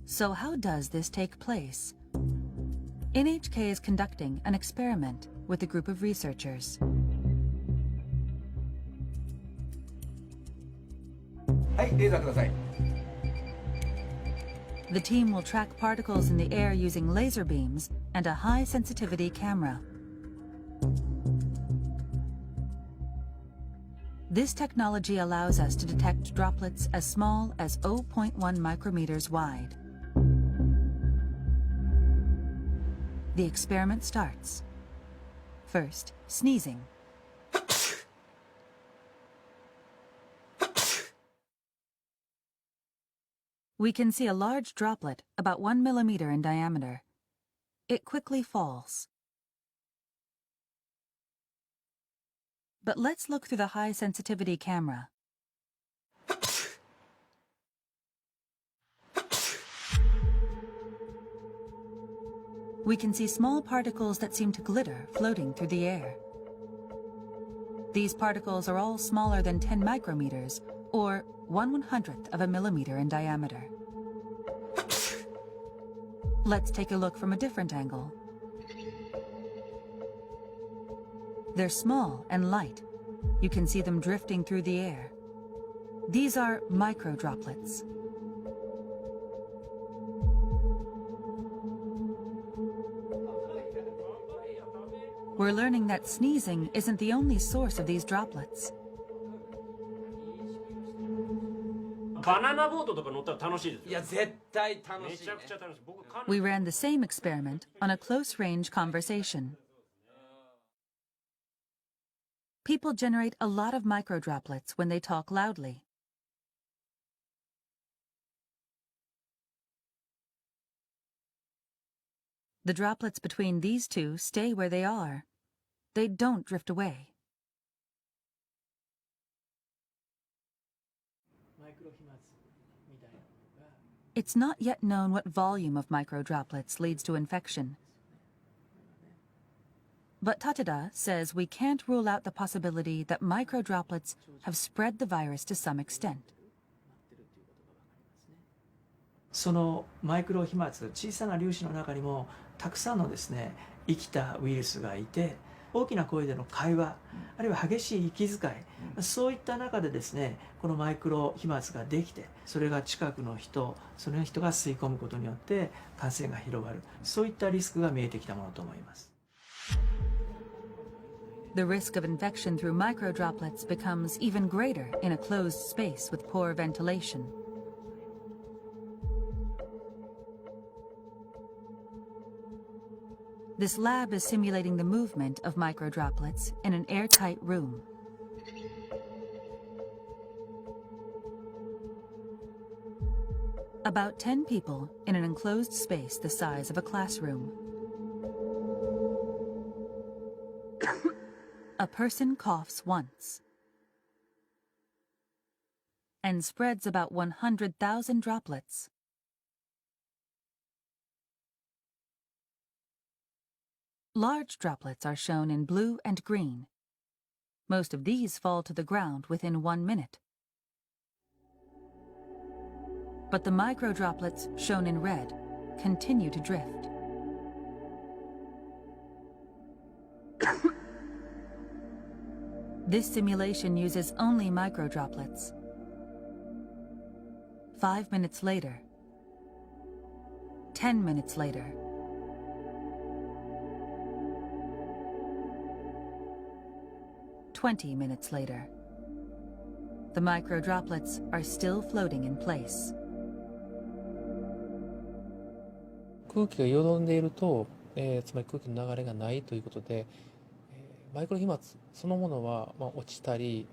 So how does this take place? NHK is conducting an experiment with a group of researchers. The team will track particles in the air using laser beams and a high-sensitivity camera. This technology allows us to detect droplets as small as 0.1 micrometers wide. The experiment starts. First, sneezing. We can see a large droplet about 1 millimeter in diameter. It quickly falls. But let's look through the high-sensitivity camera. We can see small particles that seem to glitter floating through the air. These particles are all smaller than 10 micrometers, or 1/100th of a millimeter in diameter. Let's take a look from a different angle. They're small and light. You can see them drifting through the air. These are microdroplets. We're learning that sneezing isn't the only source of these droplets. We ran the same experiment on a close-range conversation. People generate a lot of microdroplets when they talk loudly. The droplets between these two stay where they are. They don't drift away. It's not yet known what volume of microdroplets leads to infection. But Tateda says we can't rule out the possibility that microdroplets have spread the virus to some extent. そのマイクロ飛沫、小さな粒子の中にもたくさんのですね、生きたウイルスがいて、大きな声での会話、あるいは激しい息遣い、そういった中でですね、このマイクロ飛沫ができて、それが近くの人、その人が吸い込むことによって感染が広がる、そういったリスクが見えてきたものと思います。The risk of infection through microdroplets becomes even greater in a closed space with poor ventilation. This lab is simulating the movement of microdroplets in an airtight room. About 10 people in an enclosed space the size of a classroom. A person coughs once and spreads about 100,000 droplets. Large droplets are shown in blue and green. Most of these fall to the ground within 1 minute. But the microdroplets, shown in red, continue to drift. This simulation uses only microdroplets. 5 minutes later, 10 minutes later, 20 minutes later, the microdroplets are still floating in place. 空気がよどんでいると、つまり空気の流れがないということで、マイクロ飛沫そのものは、落ちたり、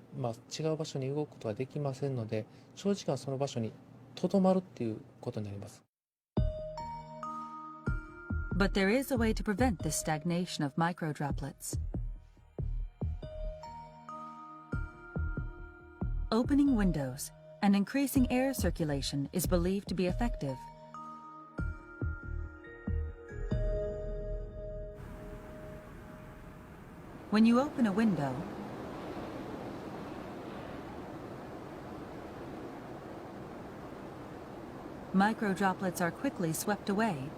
違う場所に動くことができませんので、長時間その場所にとどまるっていうことになります。But there is a way to prevent this stagnation of microdroplets. Opening windows and increasing air circulation is believed to be effective. When you open a window, micro droplets are quickly swept away.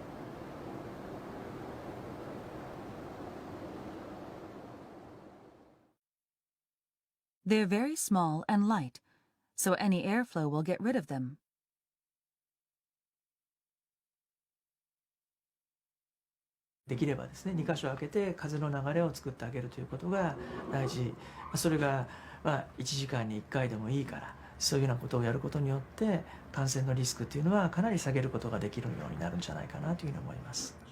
They're very small and light, so any airflow will get rid of them.できればですね、2箇所開けて風の流れを作ってあげるということが大事。それが1時間に1回でもいいから、そういうようなことをやることによって感染のリスクっていうのはかなり下げることができるようになるんじゃないかなというふうに思います。